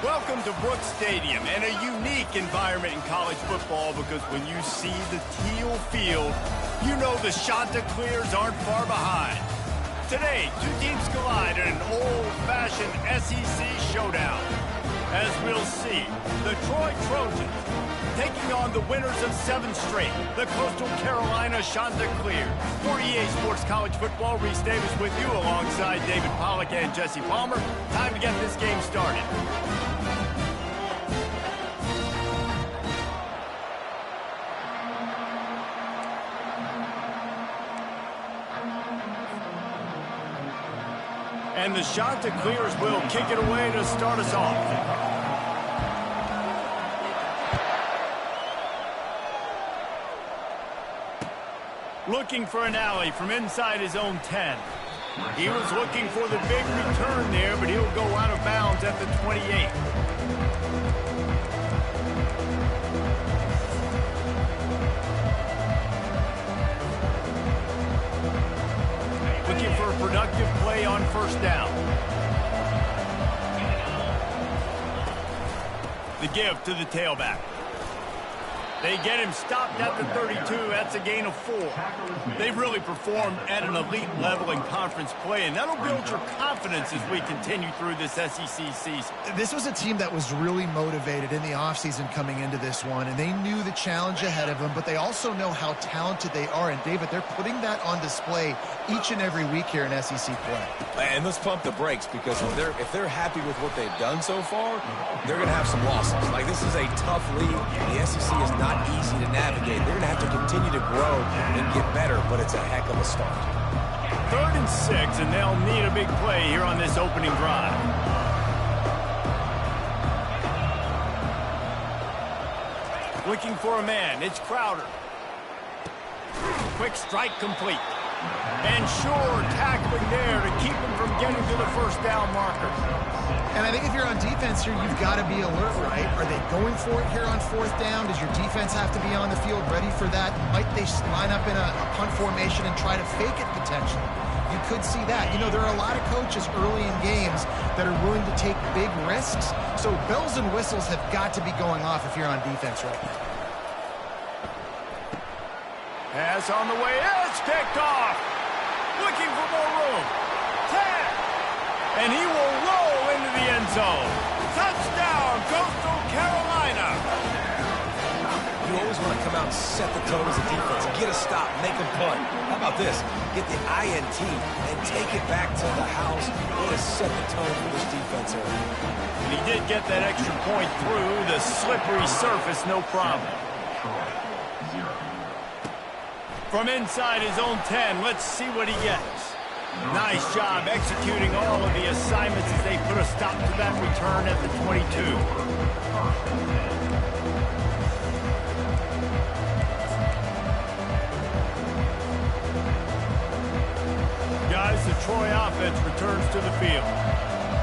Welcome to Brooks Stadium, and a unique environment in college football because when you see the teal field, you know the Chanticleers aren't far behind. Today, two teams collide in an old-fashioned SEC showdown. As we'll see, the Troy Trojans taking on the winners of 7 straight, the Coastal Carolina Chanticleers. For EA Sports College Football, Reese Davis with you alongside David Pollack and Jesse Palmer. Time to get this game started. And the Chanticleers will kick it away to start us off. Looking for an alley from inside his own 10. He was looking for the big return there, but he'll go out of bounds at the 28. Looking for a productive play on first down. The give to the tailback. They get him stopped at the 32. That's a gain of 4. They've really performed at an elite level in conference play, and that'll build your confidence as we continue through this SEC season. This was a team that was really motivated in the offseason coming into this one, and they knew the challenge ahead of them, but they also know how talented they are. And, David, they're putting that on display each and every week here in SEC play. And let's pump the brakes, because if they're happy with what they've done so far, they're going to have some losses. Like, this is a tough league. The SEC is not easy to navigate. They're going to have to continue to grow and get better, but it's a heck of a start. 3rd and 6, and they'll need a big play here on this opening drive. Looking for a man. It's Crowder. Quick strike complete. And sure tackling there to keep him from getting to the first down marker. And I think if you're on defense here, you've got to be alert, right? Are they going for it here on 4th down? Does your defense have to be on the field ready for that? Might they line up in a punt formation and try to fake it potentially? You could see that. You know, there are a lot of coaches early in games that are willing to take big risks. So bells and whistles have got to be going off if you're on defense right now. Pass on the way. It's picked off. Looking for more room. 10. And he will roll into the end zone. Touchdown, Coastal Carolina. You always want to come out and set the tone as a defense. Get a stop, make a punt. How about this? Get the INT and take it back to the house. Way to set the tone for this defense early. And he did get that extra point through the slippery surface, no problem. From inside his own 10, let's see what he gets. Nice job executing all of the assignments as they put a stop to that return at the 22. Guys, the Troy offense returns to the field.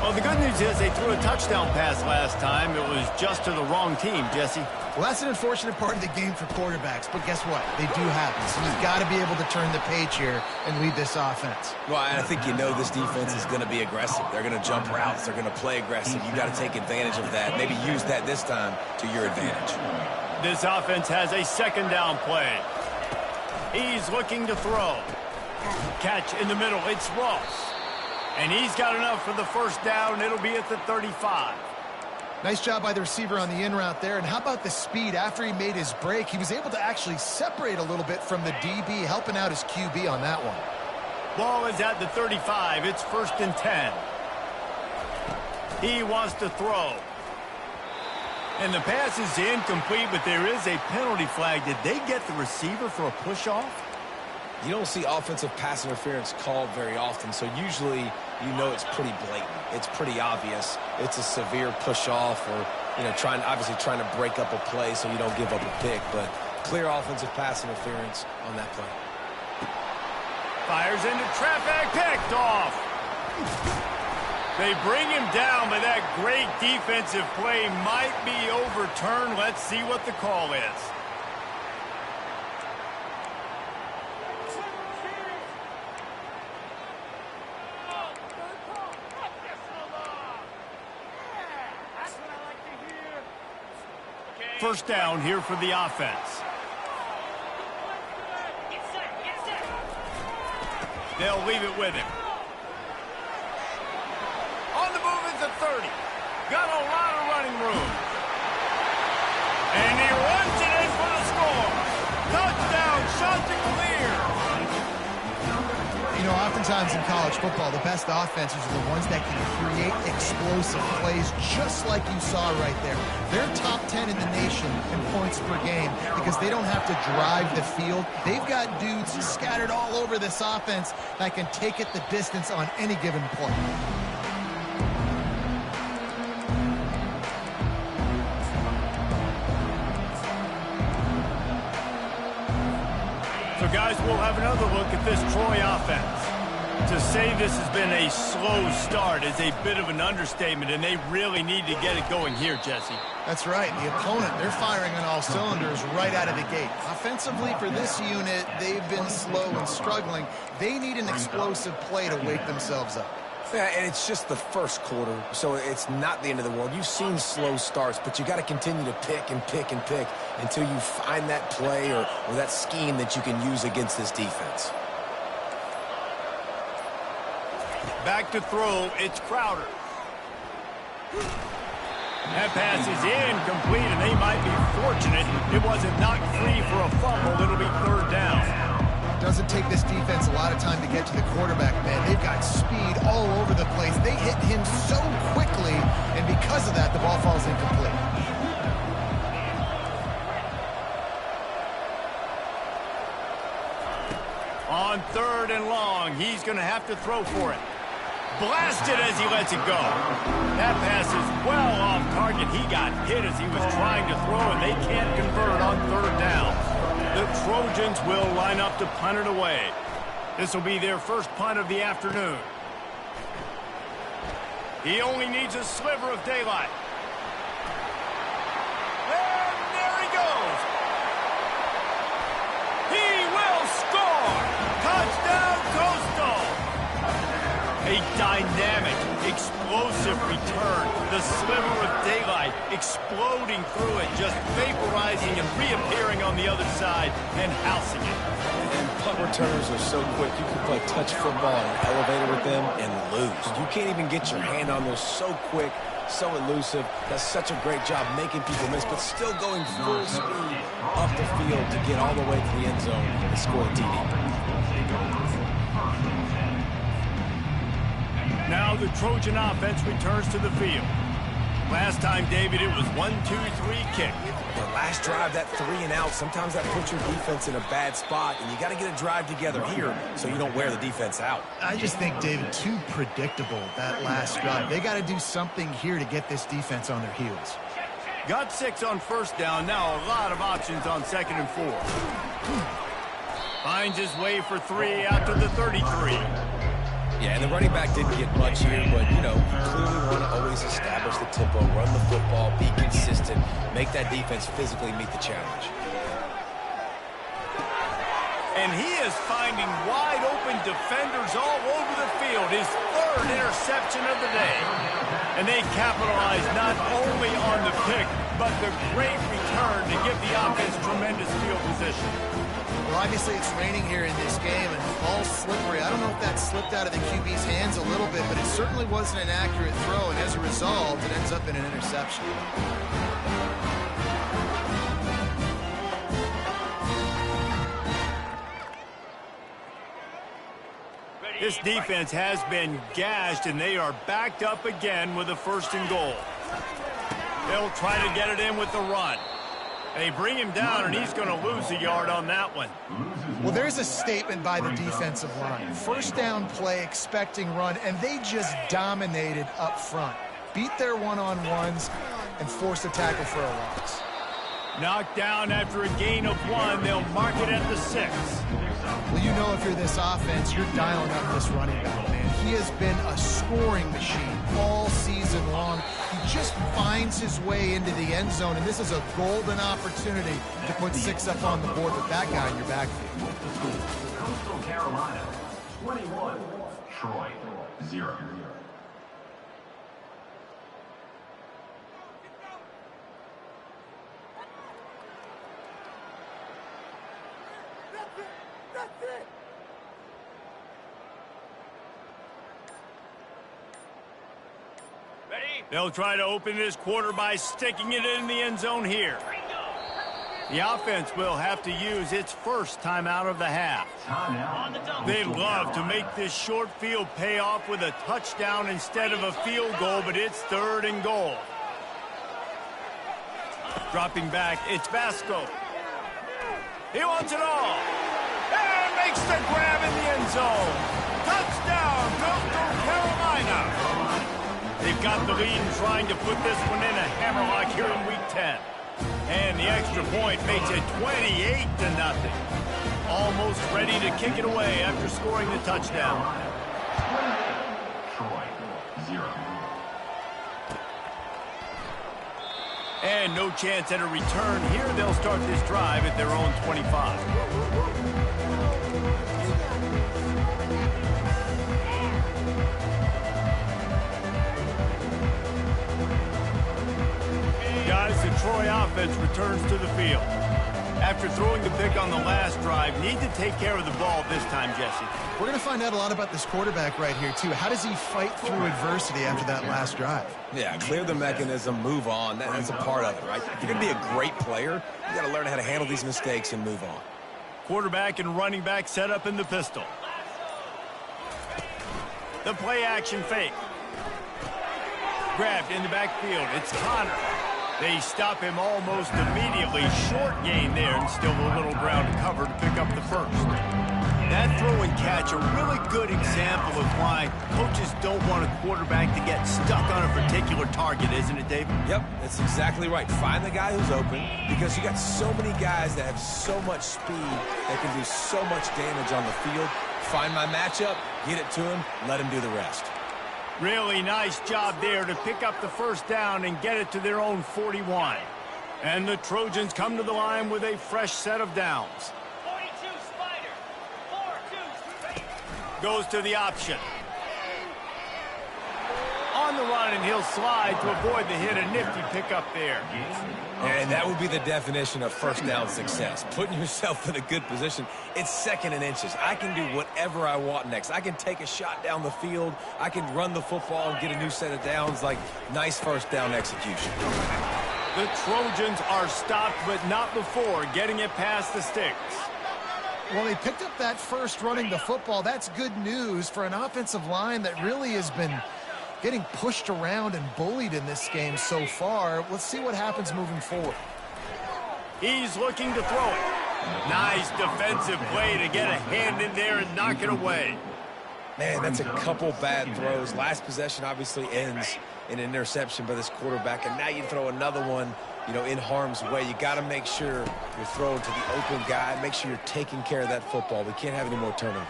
Well, the good news is they threw a touchdown pass last time. It was just to the wrong team, Jesse. Well, that's an unfortunate part of the game for quarterbacks, but guess what? They do happen. So you've got to be able to turn the page here and lead this offense. Well, I think you know this defense is going to be aggressive. They're going to jump routes. They're going to play aggressive. You've got to take advantage of that. Maybe use that this time to your advantage. This offense has a 2nd down play. He's looking to throw. Catch in the middle. It's Ross. And he's got enough for the first down. It'll be at the 35. Nice job by the receiver on the in route there. And how about the speed? After he made his break, he was able to actually separate a little bit from the DB, helping out his QB on that one. Ball is at the 35. It's 1st and 10. He wants to throw. And the pass is incomplete, but there is a penalty flag. Did they get the receiver for a push-off? You don't see offensive pass interference called very often, so usually you know it's pretty blatant. It's pretty obvious. It's a severe push-off or, you know, obviously trying to break up a play so you don't give up a pick, but clear offensive pass interference on that play. Fires into traffic, picked off. They bring him down, but that great defensive play might be overturned. Let's see what the call is. First down here for the offense. They'll leave it with him. On the move is the 30. Got a lot of running room. And he runs it in for the score. Touchdown, Chanticleer. You know, oftentimes in college football, the best offenses are the ones that can create explosive plays, just like you saw right there. They're top 10 in the nation in points per game because they don't have to drive the field. They've got dudes scattered all over this offense that can take it the distance on any given play. So, guys, we'll have another look at this Troy offense. To say this has been a slow start is a bit of an understatement, and they really need to get it going here, Jesse. That's right. The opponent, they're firing on all cylinders right out of the gate. Offensively, for this unit, they've been slow and struggling. They need an explosive play to wake themselves up. Yeah, and it's just the first quarter, so it's not the end of the world. You've seen slow starts, but you got to continue to pick and pick and pick until you find that play or that scheme that you can use against this defense. Back to throw, it's Crowder. That pass is incomplete, and they might be fortunate it wasn't knocked free for a fumble. It'll be third down. Doesn't take this defense a lot of time to get to the quarterback, man. They've got speed all over the place. They hit him so quickly, and because of that, the ball falls incomplete. On third and long, he's going to have to throw for it. Blasted as he lets it go. That pass is well off target. He got hit as he was trying to throw, and they can't convert on third down. The Trojans will line up to punt it away. This will be their first punt of the afternoon. He only needs a sliver of daylight. And there he goes. He will score. Touchdown, Coastal. A dynamic, explosive return. The sliver of daylight exploding through it, just vaporizing and reappearing on the other side and housing it. And punt returners are so quick. You can play touch football in an elevator with them and lose. You can't even get your hand on those. So quick, so elusive. Does such a great job making people miss, but still going full speed up the field to get all the way to the end zone and score a TD. Now the Trojan offense returns to the field. Last time, David, it was 1-2-3 kick. The last drive, that 3 and out, sometimes that puts your defense in a bad spot, and you got to get a drive together here so you don't wear the defense out. I just think, David, too predictable, that last drive. They got to do something here to get this defense on their heels. Got 6 on first down. Now a lot of options on second and 4. Finds his way for 3 out to the 33. Yeah, and the running back didn't get much here, but, you know, you clearly want to always establish the tempo, run the football, be consistent, make that defense physically meet the challenge. And he is finding wide-open defenders all over the field, his 3rd interception of the day. And they capitalize not only on the pick, but the great return to give the offense tremendous field position. Well, obviously it's raining here in this game, and the ball's slippery. I don't know if that slipped out of the QB's hands a little bit, but it certainly wasn't an accurate throw, and as a result, it ends up in an interception. This defense has been gashed, and they are backed up again with a 1st and goal. They'll try to get it in with the run. They bring him down, and he's going to lose a yard on that one. Well, there's a statement by the defensive line. First down play, expecting run, and they just dominated up front. Beat their one-on-ones and forced a tackle for a loss. Knocked down after a gain of 1. They'll mark it at the 6. Well, you know if you're this offense, you're dialing up this running back, man. He has been a scoring machine all season long. He just finds his way into the end zone, and this is a golden opportunity to put 6 up on the board with that guy in your backfield. Coastal Carolina, 21. Troy, 0. They'll try to open this quarter by sticking it in the end zone here. The offense will have to use its first timeout of the half. They'd love to make this short field pay off with a touchdown instead of a field goal, but it's 3rd and goal. Dropping back, it's Vasco. He wants it all. And makes the grab in the end zone. Touchdown, Coastal Carolina. They've got the lead and trying to put this one in a hammerlock here in Week 10. And the extra point makes it 28-0. Almost ready to kick it away after scoring the touchdown. Troy, 0. And no chance at a return here. They'll start this drive at their own 25. Guys, the Troy offense returns to the field. After throwing the pick on the last drive, need to take care of the ball this time, Jesse. We're going to find out a lot about this quarterback right here, too. How does he fight through adversity after that last drive? Yeah, clear the mechanism, move on. That's a part of it, right? If you're going to be a great player, you got to learn how to handle these mistakes and move on. Quarterback and running back set up in the pistol. The play action fake. Grabbed in the backfield. It's Connor. They stop him almost immediately. Short gain there and still a little ground to cover to pick up the first. That throw and catch, a really good example of why coaches don't want a quarterback to get stuck on a particular target, isn't it, David? Yep, that's exactly right. Find the guy who's open because you got so many guys that have so much speed that can do so much damage on the field. Find my matchup, get it to him, let him do the rest. Really nice job there to pick up the first down and get it to their own 41. And the Trojans come to the line with a fresh set of downs. 42 Spider. 4-2. Goes to the option. On the run, and he'll slide to avoid the hit. A nifty pickup there. And that would be the definition of first down success. Putting yourself in a good position. It's 2nd and inches. I can do whatever I want next. I can take a shot down the field. I can run the football and get a new set of downs. Like, nice first down execution. The Trojans are stopped, but not before getting it past the sticks. Well, they picked up that first running the football. That's good news for an offensive line that really has been getting pushed around and bullied in this game so far. Let's see what happens moving forward. He's looking to throw it. Nice defensive play to get a hand in there and knock it away. Man, that's a couple bad throws. Last possession obviously ends in an interception by this quarterback, and now you throw another one, you know, in harm's way. You got to make sure you're throwing to the open guy. Make sure you're taking care of that football. We can't have any more turnovers.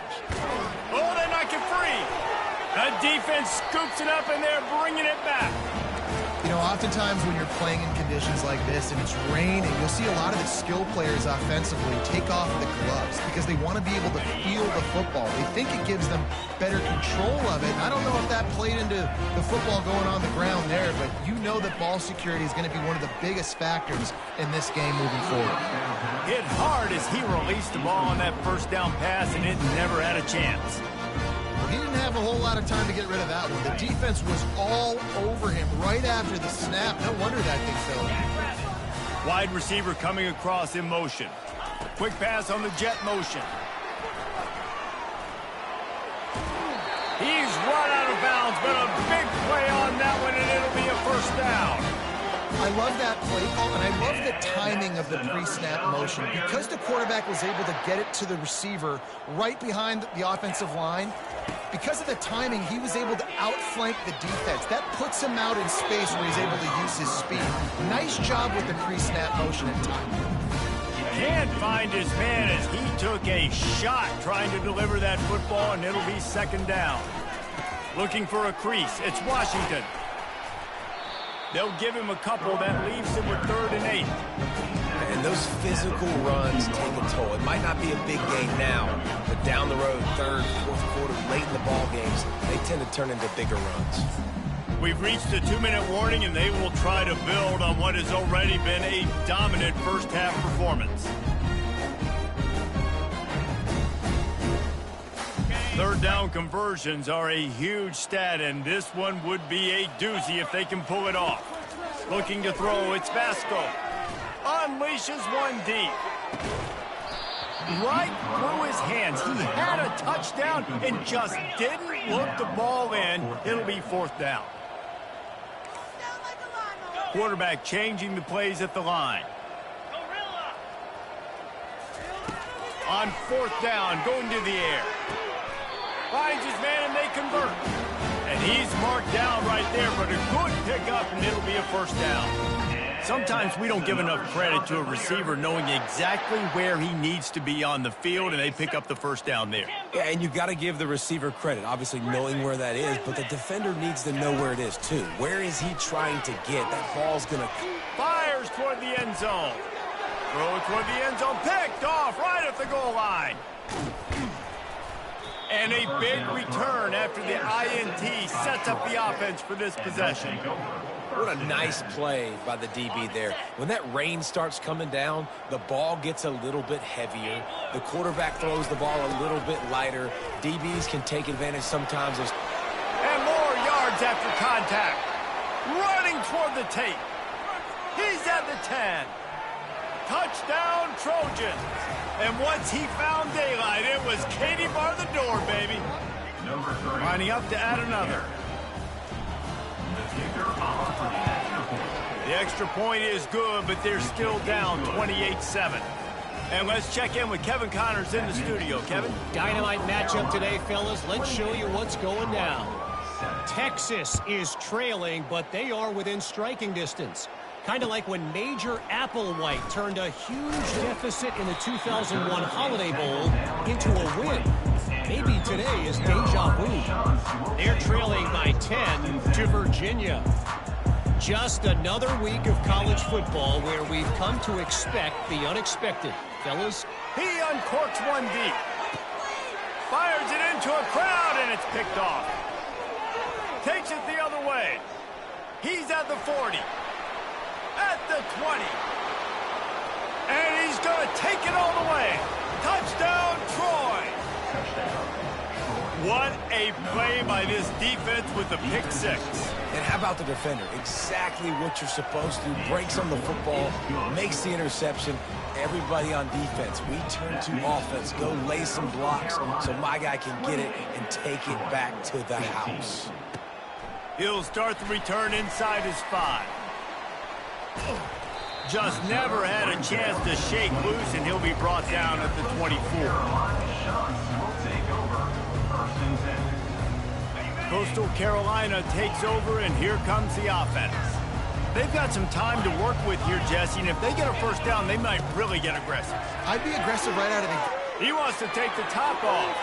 Oh, they knock it free. The defense scoops it up, and they're bringing it back. You know, oftentimes when you're playing in conditions like this and it's raining, you'll see a lot of the skill players offensively take off the gloves because they want to be able to feel the football. They think it gives them better control of it. I don't know if that played into the football going on the ground there, but you know that ball security is going to be one of the biggest factors in this game moving forward. Hit hard as he released the ball on that first down pass, and it never had a chance. He didn't have a whole lot of time to get rid of that one. The defense was all over him right after the snap. No wonder that thing fell. Wide receiver coming across in motion. Quick pass on the jet motion. He's run out of bounds, but a big play on that one, and it'll be a first down. I love that play call, and I love the timing of the pre-snap motion. Because the quarterback was able to get it to the receiver right behind the offensive line, because of the timing, he was able to outflank the defense. That puts him out in space where he's able to use his speed. Nice job with the pre-snap motion and timing. Can't find his man as he took a shot trying to deliver that football, and it'll be second down. Looking for a crease. It's Washington. They'll give him a couple. That leaves him with 3rd and 8. And those physical runs take a toll. It might not be a big gain now, but down the road, 3rd, 4th quarter, late in the ball games, they tend to turn into bigger runs. We've reached a 2-minute warning, and they will try to build on what has already been a dominant first-half performance. Third down conversions are a huge stat, and this one would be a doozy if they can pull it off. Looking to throw, it's Vasco. Unleashes one deep. Right through his hands. He had a touchdown and just didn't look the ball in. It'll be fourth down. Quarterback changing the plays at the line. On fourth down, going to the air. Finds his man and they convert. And he's marked down right there, but a good pickup, and it'll be a first down. Sometimes we don't give enough credit to a receiver knowing exactly where he needs to be on the field, and they pick up the first down there. Yeah, and you've got to give the receiver credit, obviously knowing where that is, but the defender needs to know where it is, too. Where is he trying to get? That ball's going to... Fires toward the end zone. Throw toward the end zone. Picked off right at the goal line. And a big return after the INT sets up the offense for this possession. What a nice play by the DB there. When that rain starts coming down, the ball gets a little bit heavier. The quarterback throws the ball a little bit lighter. DBs can take advantage sometimes of... And more yards after contact. Running toward the tape. He's at the 10. Touchdown, Trojans. And once he found daylight, it was Katie bar the door, baby. Lining up to add another. The extra point is good, but they're still down 28-7. And let's check in with Kevin Connors in the studio. Kevin? Dynamite matchup today, fellas. Let's show you what's going down. Texas is trailing, but they are within striking distance. Kind of like when Major Applewhite turned a huge deficit in the 2001 Holiday Bowl into a win. Maybe today is deja vu. They're trailing by 10 to Virginia. Just another week of college football where we've come to expect the unexpected. Fellas? He uncorks one deep. Fires it into a crowd, and it's picked off. Takes it the other way. He's at the 40. At the 20. And he's going to take it all the way. Touchdown, Troy. What a play by this defense with the pick six. And how about the defender? Exactly what you're supposed to. Breaks on the football, makes the interception. Everybody on defense, we turn to offense. Go lay some blocks so my guy can get it and take it back to the house. He'll start the return inside his 5. Just never had a chance to shake loose, and he'll be brought down at the 24. Coastal Carolina takes over, and here comes the offense. They've got some time to work with here, Jesse, and if they get a first down, they might really get aggressive. I'd be aggressive right out of the... He wants to take the top off.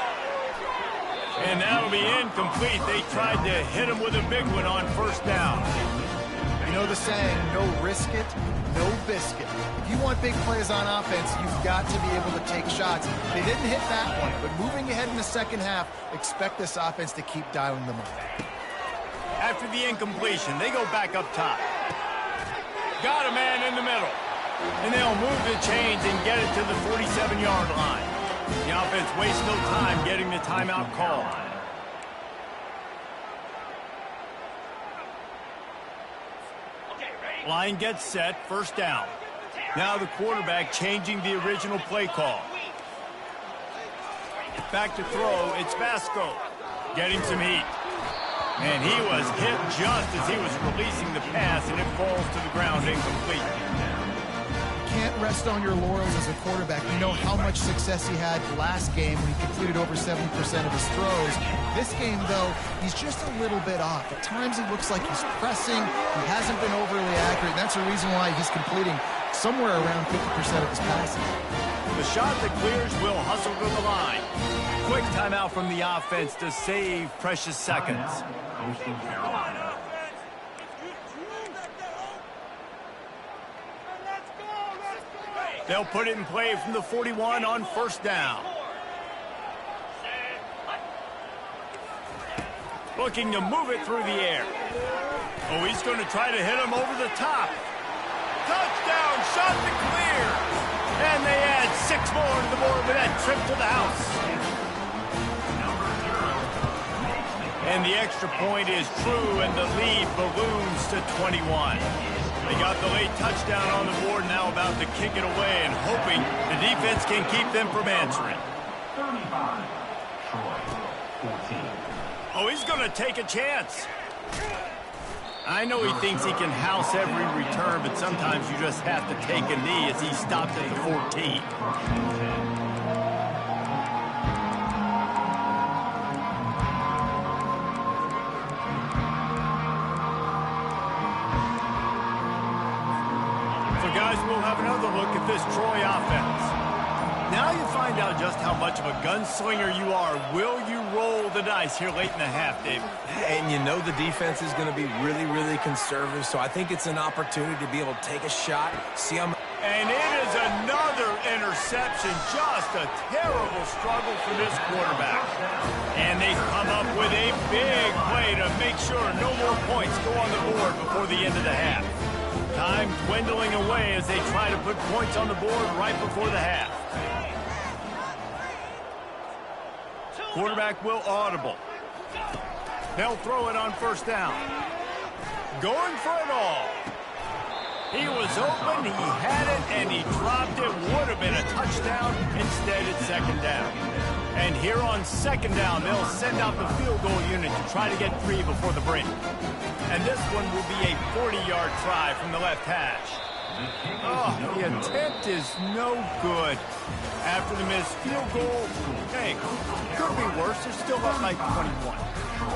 And that'll be incomplete. They tried to hit him with a big one on first down. You know the saying, no risk it, no biscuit. If you want big plays on offense, you've got to be able to take shots. They didn't hit that one, but moving ahead in the second half, expect this offense to keep dialing them up. After the incompletion, they go back up top. Got a man in the middle. And they'll move the chains and get it to the 47-yard line. The offense wastes no time getting the timeout called. Line gets set, first down. Now the quarterback changing the original play call. Back to throw, it's Vasco. Getting some heat. And he was hit just as he was releasing the pass, and it falls to the ground incomplete. Can't rest on your laurels as a quarterback. You know how much success he had last game when he completed over 70% of his throws. This game, though, he's just a little bit off. At times, it looks like he's pressing. He hasn't been overly accurate. That's the reason why he's completing somewhere around 50% of his passes. The shot that clears will hustle to the line. Quick timeout from the offense to save precious seconds. Coastal Carolina. They'll put it in play from the 41 on first down. Looking to move it through the air. Oh, he's going to try to hit him over the top. Touchdown, shot to clear. And they add 6 more to the board with that trip to the house. And the extra point is true, and the lead balloons to 21. They got the late touchdown on the board, now about to kick it away and hoping the defense can keep them from answering. 35. Troy, 14. Oh, he's going to take a chance. I know he thinks he can house every return, but sometimes you just have to take a knee as he stopped at the 14. So, guys, we'll have another look at this Troy offense. Now you find out just how much of a gunslinger you are. Will you roll the dice here late in the half, David? And you know the defense is going to be really, really conservative, so I think it's an opportunity to be able to take a shot, see how... And it is another interception. Just a terrible struggle for this quarterback. And they come up with a big play to make sure no more points go on the board before the end of the half. Time dwindling away as they try to put points on the board right before the half. Quarterback will audible. They'll throw it on first down. Going for it all. He was open, he had it, and he dropped it. Would have been a touchdown. Instead, it's second down. And here on second down, they'll send out the field goal unit to try to get 3 before the break. And this one will be a 40-yard try from the left hash. Oh, the attempt is no good. After the missed field goal, hey, could be worse. They're still up by 21.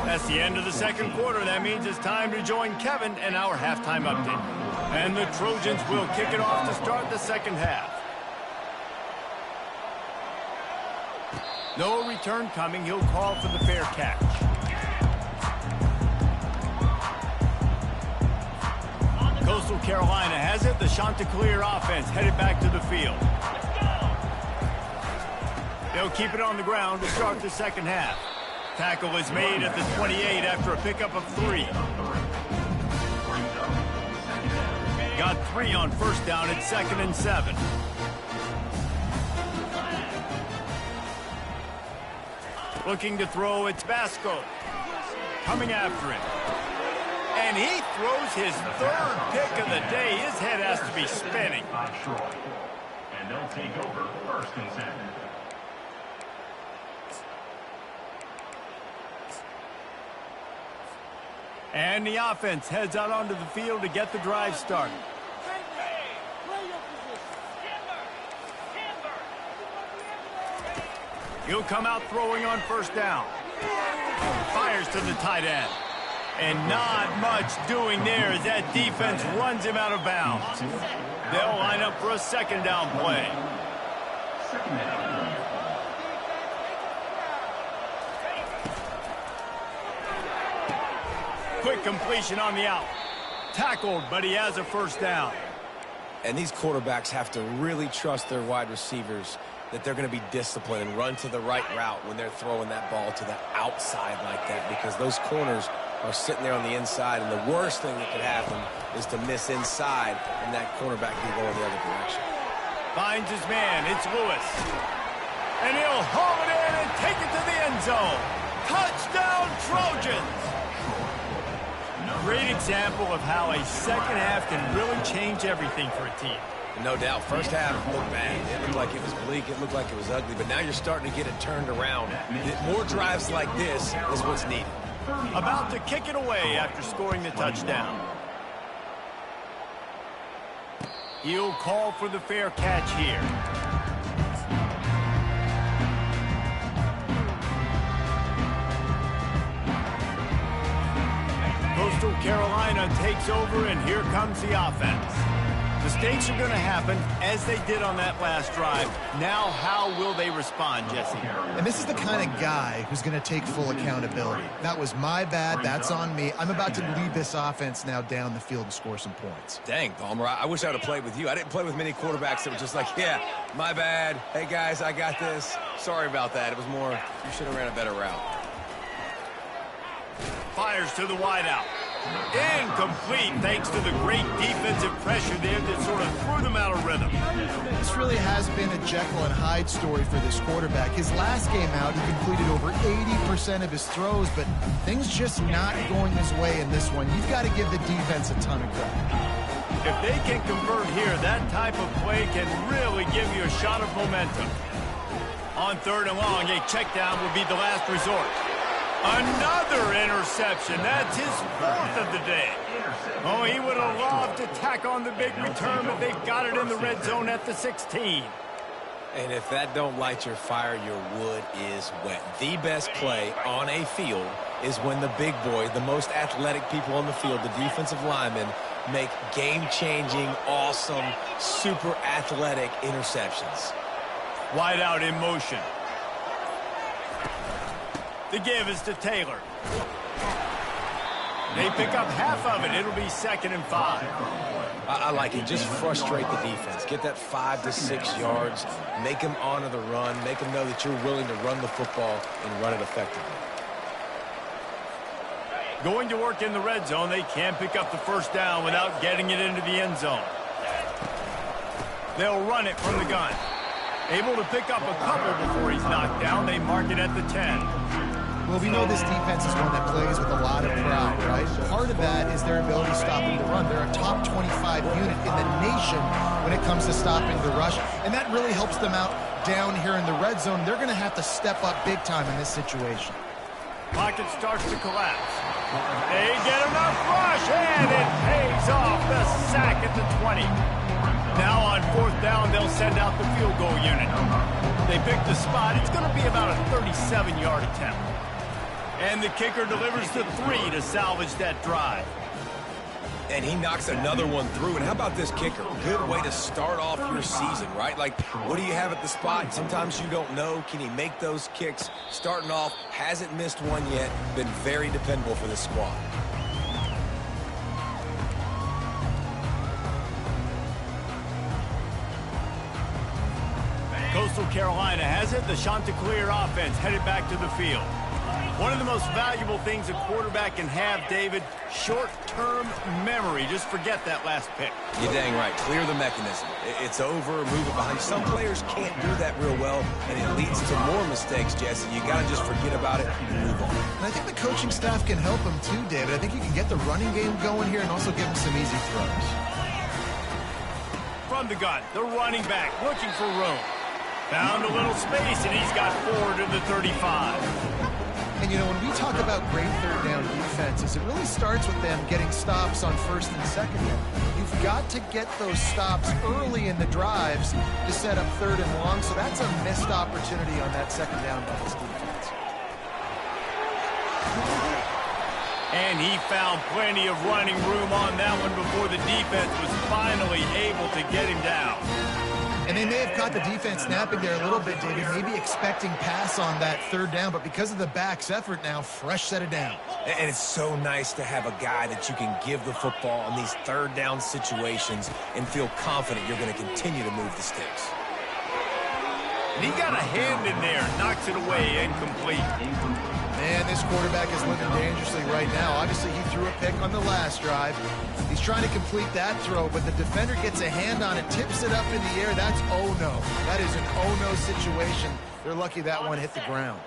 That's the end of the second quarter. That means it's time to join Kevin and our halftime update. And the Trojans will kick it off to start the second half. No return coming. He'll call for the fair catch. Coastal Carolina has it. The Chanticleer offense headed back to the field. They'll keep it on the ground to start the second half. Tackle is made at the 28 after a pickup of 3. Got 3 on first down at 2nd and 7. Looking to throw, it's Basco. Coming after him. And he throws his 3rd pick of the day. His head has to be spinning. And they'll take over 1st and 7. And the offense heads out onto the field to get the drive started. He'll come out throwing on first down. Fires to the tight end. And not much doing there as that defense runs him out of bounds. They'll line up for a second down play. Second down. Quick completion on the out. Tackled, but he has a first down. And these quarterbacks have to really trust their wide receivers that they're going to be disciplined and run to the right route when they're throwing that ball to the outside like that, because those corners are sitting there on the inside, and the worst thing that could happen is to miss inside and that cornerback be going the other direction. Finds his man. It's Lewis. And he'll haul it in and take it to the end zone. Touchdown, Trojans! Great example of how a second half can really change everything for a team. No doubt. First half looked bad. It looked like it was bleak. It looked like it was ugly. But now you're starting to get it turned around. More drives like this is what's needed. About to kick it away after scoring the touchdown. He'll call for the fair catch here. Coastal Carolina takes over, and here comes the offense. Mistakes are going to happen, as they did on that last drive. Now, how will they respond, Jesse? And this is the kind of guy who's going to take full accountability. That was my bad. That's on me. I'm about to lead this offense now down the field and score some points. Dang, Palmer, I wish I would have played with you. I didn't play with many quarterbacks that were just like, yeah, my bad. Hey, guys, I got this. Sorry about that. It was more, you should have ran a better route. Fires to the wideout. Incomplete, thanks to the great defensive pressure there that sort of threw them out of rhythm. This really has been a Jekyll and Hyde story for this quarterback. His last game out, he completed over 80% 80% of his throws, but things just not going his way in this one. You've got to give the defense a ton of credit. If they can convert here, that type of play can really give you a shot of momentum. On 3rd and long, a check down will be the last resort. Another interception. That's his 4th of the day. Oh, he would have loved to tack on the big return, but they've got it in the red zone at the 16. And if that don't light your fire, your wood is wet. The best play on a field is when the big boy, the most athletic people on the field, the defensive linemen, make game-changing, awesome, super athletic interceptions. Wide out in motion. The give is to Taylor. They pick up half of it. It'll be 2nd and 5. I like it. Just frustrate the defense. Get that 5 to 6 yards. Make them honor the run. Make them know that you're willing to run the football and run it effectively. Going to work in the red zone. They can't pick up the 1st down without getting it into the end zone. They'll run it from the gun. Able to pick up a couple before he's knocked down. They mark it at the 10. Well, we know this defense is one that plays with a lot of pride, right? Part of that is their ability to stop the run. They're a top 25 unit in the nation when it comes to stopping the rush, and that really helps them out down here in the red zone. They're going to have to step up big time in this situation. Pocket starts to collapse. They get enough rush, and it pays off. The sack at the 20. Now on 4th down, they'll send out the field goal unit. They pick the spot. It's going to be about a 37-yard attempt. And the kicker delivers the 3 to salvage that drive. And he knocks another one through. And how about this kicker? Good way to start off your season, right? Like, what do you have at the spot? Sometimes you don't know. Can he make those kicks? Starting off, hasn't missed one yet. Been very dependable for this squad. Coastal Carolina has it. The Chanticleer offense headed back to the field. One of the most valuable things a quarterback can have, David, short-term memory. Just forget that last pick. You're dang right. Clear the mechanism. It's over, move it behind. Some players can't do that real well, and it leads to more mistakes, Jesse. You got to just forget about it and move on. And I think the coaching staff can help him too, David. I think you can get the running game going here and also give him some easy throws. From the gun, the running back looking for room. Found a little space, and he's got 4 to the 35. And, you know, when we talk about great 3rd down defenses, it really starts with them getting stops on 1st and 2nd down. You've got to get those stops early in the drives to set up 3rd and long, so that's a missed opportunity on that 2nd down by this defense. And he found plenty of running room on that one before the defense was finally able to get him down. And they may have caught the defense snapping there a little bit, David, maybe expecting pass on that 3rd down, but because of the back's effort now, fresh set of down. And it's so nice to have a guy that you can give the football in these 3rd down situations and feel confident you're going to continue to move the sticks. And he got a hand in there, knocks it away, incomplete. Man, this quarterback is living dangerously right now. Obviously, he threw a pick on the last drive. He's trying to complete that throw, but the defender gets a hand on it, tips it up in the air. That's oh-no. That is an oh-no situation. They're lucky that one hit the ground.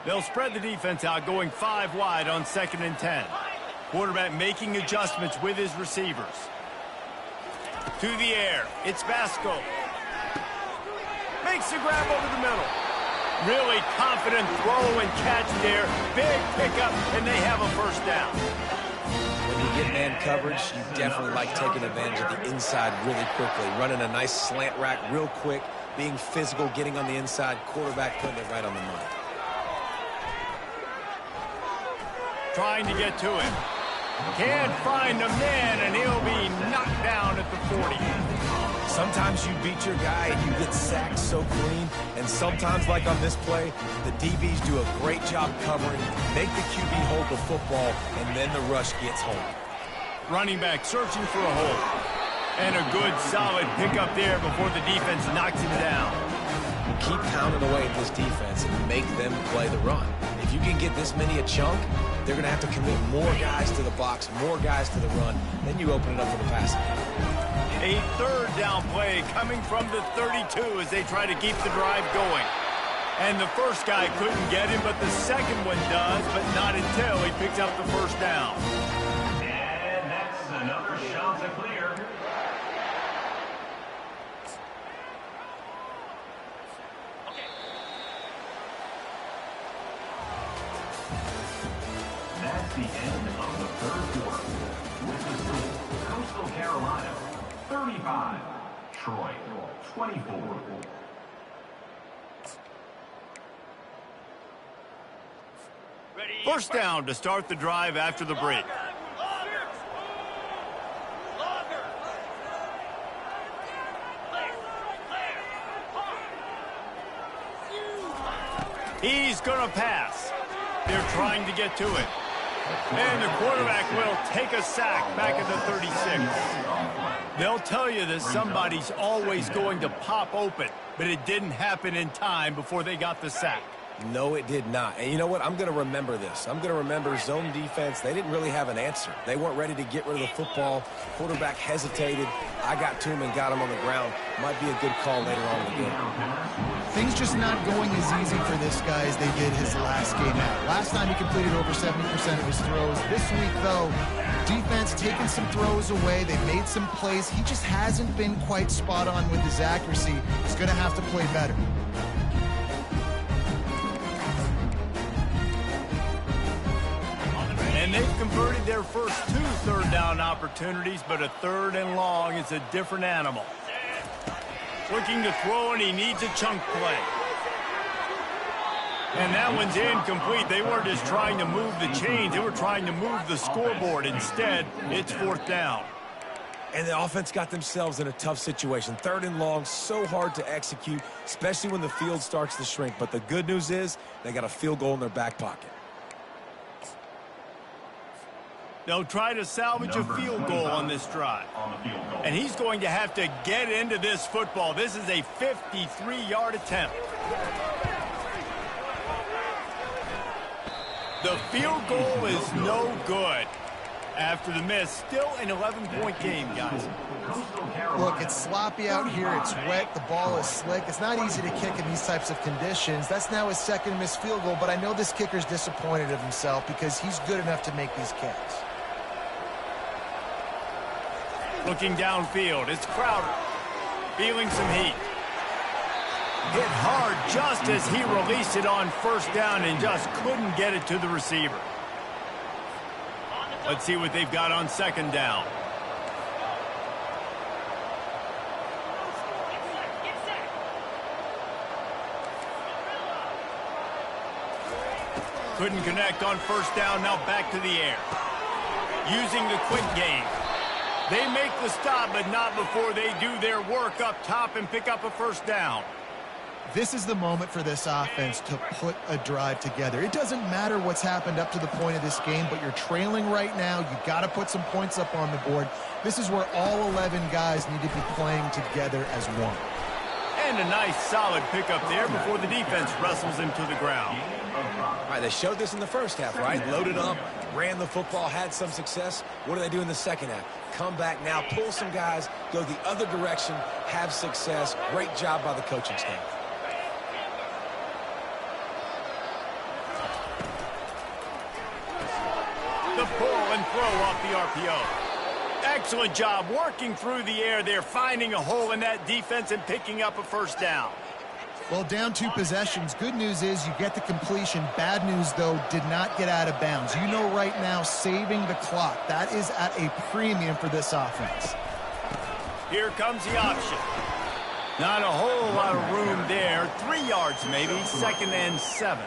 They'll spread the defense out, going 5 wide on 2nd and 10. Quarterback making adjustments with his receivers. To the air, it's Vasco. Makes the grab over the middle. Really confident throw and catch there. Big pickup, and they have a 1st down. When you get man coverage, you definitely like taking advantage of the inside really quickly. Running a nice slant rack real quick, being physical, getting on the inside, quarterback putting it right on the money. Trying to get to him. Can't find a man, and he'll be knocked down at the 40. Sometimes you beat your guy and you get sacked so clean, and sometimes, like on this play, the DBs do a great job covering, make the QB hold the football, and then the rush gets home. Running back searching for a hole. And a good, solid pickup there before the defense knocks him down. Keep pounding away at this defense and make them play the run. If you can get this many a chunk, they're going to have to commit more guys to the box, more guys to the run. Then you open it up for the passing game. A 3rd down play coming from the 32 as they try to keep the drive going. And the first guy couldn't get him, but the second one does, but not until he picks up the first down. And that's another shot to clear. That's the end of the third quarter. With the score, Coastal Carolina 35, Troy 24. First down to start the drive after the break. He's going to pass. They're trying to get to it. And the quarterback will take a sack back at the 36. They'll tell you that somebody's always going to pop open, but it didn't happen in time before they got the sack. No, it did not. And you know what? I'm going to remember this. I'm going to remember zone defense. They didn't really have an answer. They weren't ready to get rid of the football. Quarterback hesitated. I got to him and got him on the ground. Might be a good call later on in the game. Things just not going as easy for this guy as they did his last game out. Last time he completed over 70% of his throws. This week, though, defense taking some throws away. They made some plays. He just hasn't been quite spot on with his accuracy. He's going to have to play better. And they've converted their first 2 third-down opportunities, but a 3rd and long is a different animal. Looking to throw, and he needs a chunk play. And that one's incomplete. They weren't just trying to move the chains. They were trying to move the scoreboard. Instead, it's 4th down. And the offense got themselves in a tough situation. 3rd and long, so hard to execute, especially when the field starts to shrink. But the good news is they got a field goal in their back pocket. They'll try to salvage a field goal on this drive. And he's going to have to get into this football. This is a 53-yard attempt. The field goal is no good. After the miss, still an 11-point game, guys. Look, it's sloppy out here. It's wet. The ball is slick. It's not easy to kick in these types of conditions. That's now his 2nd missed field goal, but I know this kicker's disappointed of himself because he's good enough to make these kicks. Looking downfield, it's Crowder. Feeling some heat. Hit hard just as he released it on 1st down and just couldn't get it to the receiver. Let's see what they've got on 2nd down. Couldn't connect on 1st down, now back to the air. Using the quick game. They make the stop, but not before they do their work up top and pick up a 1st down. This is the moment for this offense to put a drive together. It doesn't matter what's happened up to the point of this game, but you're trailing right now. You've got to put some points up on the board. This is where all 11 guys need to be playing together as one. And a nice solid pickup there before the defense wrestles him to the ground. All right, they showed this in the first half, right? Loaded up, ran the football, had some success. What do they do in the second half? Come back now, pull some guys, go the other direction, have success. Great job by the coaching staff. The pull and throw off the RPO. Excellent job working through the air there, finding a hole in that defense and picking up a 1st down. Well, down 2 possessions. Good news is you get the completion. Bad news, though, did not get out of bounds. You know right now, saving the clock. That is at a premium for this offense. Here comes the option. Not a whole lot of room there. 3 yards maybe, 2nd and 7.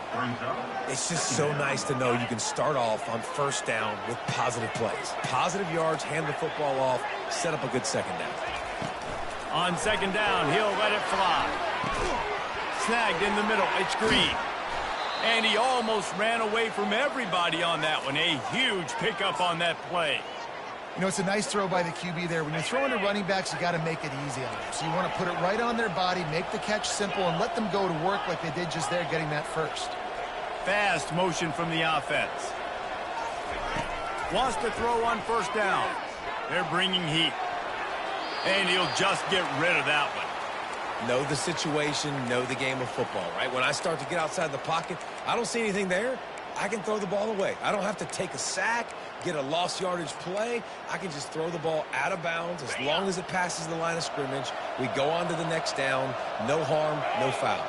It's just so nice to know you can start off on 1st down with positive plays. Positive yards, hand the football off, set up a good 2nd down. On 2nd down, he'll let it fly. Snagged in the middle, it's Green. And he almost ran away from everybody on that one. A huge pickup on that play. You know, it's a nice throw by the QB there. When you're throwing to running backs, you got to make it easy on them. So you want to put it right on their body, make the catch simple, and let them go to work like they did just there, getting that 1st. Fast motion from the offense. Wants to throw on 1st down. They're bringing heat. And he'll just get rid of that one. know the situation, know the game of football, right? When I start to get outside the pocket, I don't see anything there, I can throw the ball away. I don't have to take a sack, get a lost yardage play. I can just throw the ball out of bounds as long as it passes the line of scrimmage. We go on to the next down. No harm, no foul.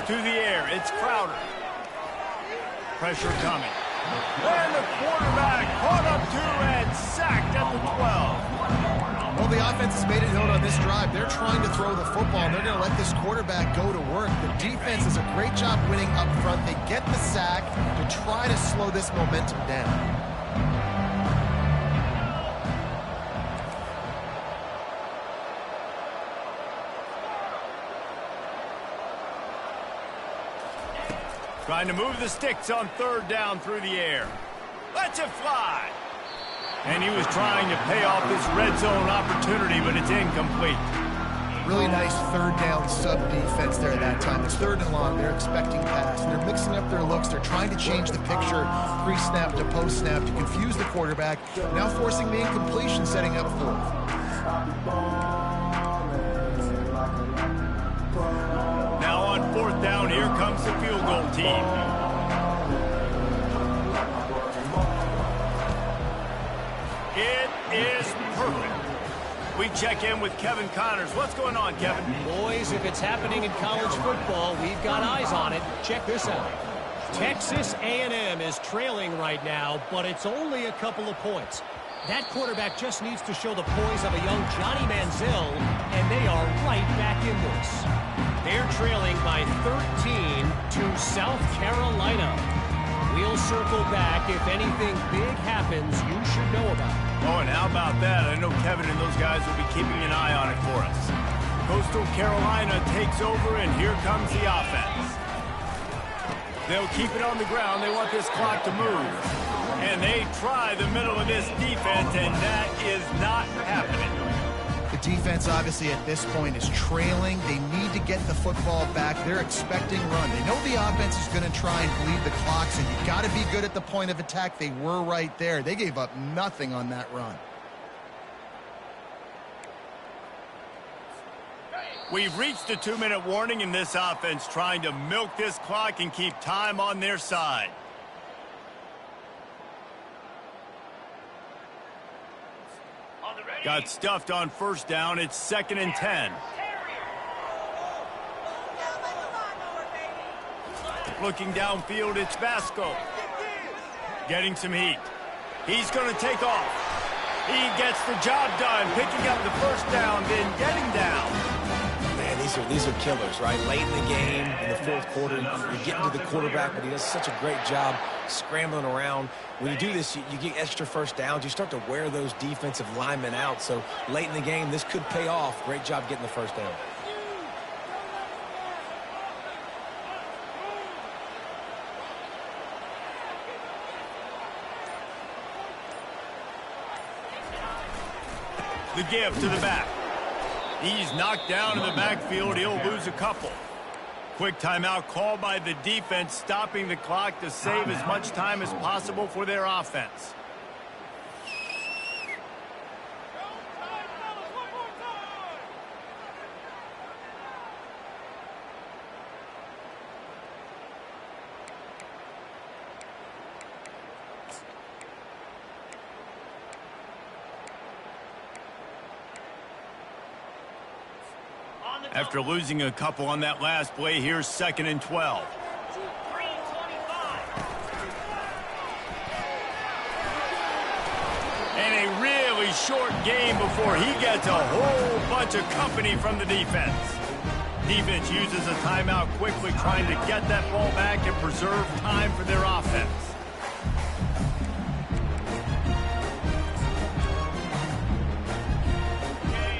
To the air, it's Crowder. Pressure coming. And the quarterback caught up to and sacked at the 12. Well, the offense has made it known on this drive. They're trying to throw the football, and they're going to let this quarterback go to work. The defense does a great job winning up front. They get the sack to try to slow this momentum down. Trying to move the sticks on third down through the air. Lets it fly. And he was trying to pay off this red zone opportunity, but it's incomplete. Really nice third down sub defense there that time. It's third and long. They're expecting pass. And they're mixing up their looks. They're trying to change the picture pre-snap to post-snap to confuse the quarterback. Now forcing the incompletion, setting up fourth. Now on fourth down, here comes the field goal team. It is perfect. We check in with Kevin Connors. What's going on, Kevin? Boys, if it's happening in college football, we've got eyes on it. Check this out. Texas A&M is trailing right now, but it's only a couple of points. That quarterback just needs to show the poise of a young Johnny Manziel, and they are right back in this. They're trailing by 13 to South Carolina. We'll circle back if anything big happens you should know about. Oh, and how about that? I know Kevin and those guys will be keeping an eye on it for us. Coastal Carolina takes over, and here comes the offense. They'll keep it on the ground. They want this clock to move. And they try the middle of this defense, and that is not happening. The defense, obviously, at this point is trailing. They need to get the football back. They're expecting run. They know the offense is going to try and bleed the clock, so you've got to be good at the point of attack. They were right there. They gave up nothing on that run. We've reached a 2-minute warning in this offense, trying to milk this clock and keep time on their side. Got stuffed on first down. It's 2nd and 10. Looking downfield, it's Vasco. Getting some heat. He's going to take off. He gets the job done, picking up the first down, then getting down. Man, these are killers, right? Late in the game, in the fourth quarter, you're getting to the quarterback, but he does such a great job scrambling around. When you do this, you get extra first downs. You start to wear those defensive linemen out. So late in the game, this could pay off. Great job getting the first down. The give to the back. He's knocked down in the backfield. He'll lose a couple. Quick timeout called by the defense, stopping the clock to save as much time as possible for their offense. After losing a couple on that last play, here's 2nd and 12. And a really short game before he gets a whole bunch of company from the defense. Defense uses a timeout quickly, trying to get that ball back and preserve time for their offense.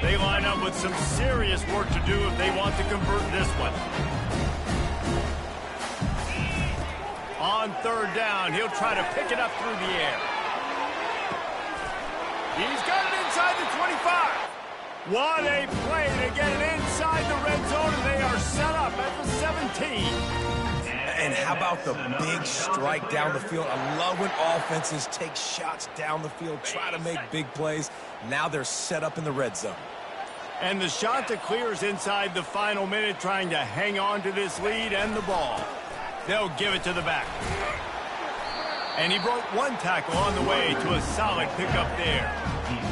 They line up with some serious work to do if they want to convert this one. On third down, he'll try to pick it up through the air. He's got it inside the 25. What a play to get it inside the red zone, and they are set up at the 17. And how about the big strike down the field? I love when offenses take shots down the field, try to make big plays. Now they're set up in the red zone. And the shot that clears inside the final minute, trying to hang on to this lead and the ball. They'll give it to the back. And he broke one tackle on the way to a solid pickup there.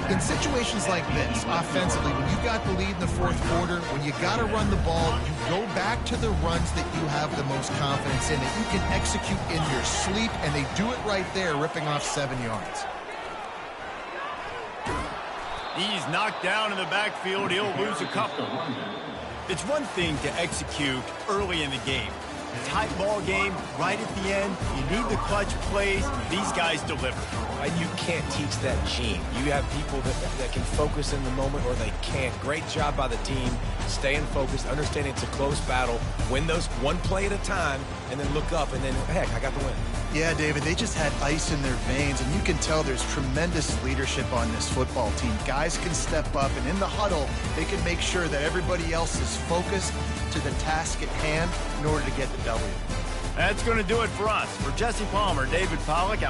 In situations like this, offensively, when you got the lead in the fourth quarter, when you got to run the ball, you go back to the runs that you have the most confidence in, that you can execute in your sleep, and they do it right there, ripping off 7 yards. He's knocked down in the backfield. He'll lose a couple. It's one thing to execute early in the game. Tight ball game, right at the end. You need the clutch plays. These guys deliver. And you can't teach that gene. You have people that can focus in the moment or they can't. Great job by the team, staying focused, understanding it's a close battle, win those one play at a time, and then look up, and then, heck, I got the win. Yeah, David, they just had ice in their veins, and you can tell there's tremendous leadership on this football team. Guys can step up, and in the huddle, they can make sure that everybody else is focused to the task at hand in order to get the W. That's going to do it for us. For Jesse Palmer, David Pollack,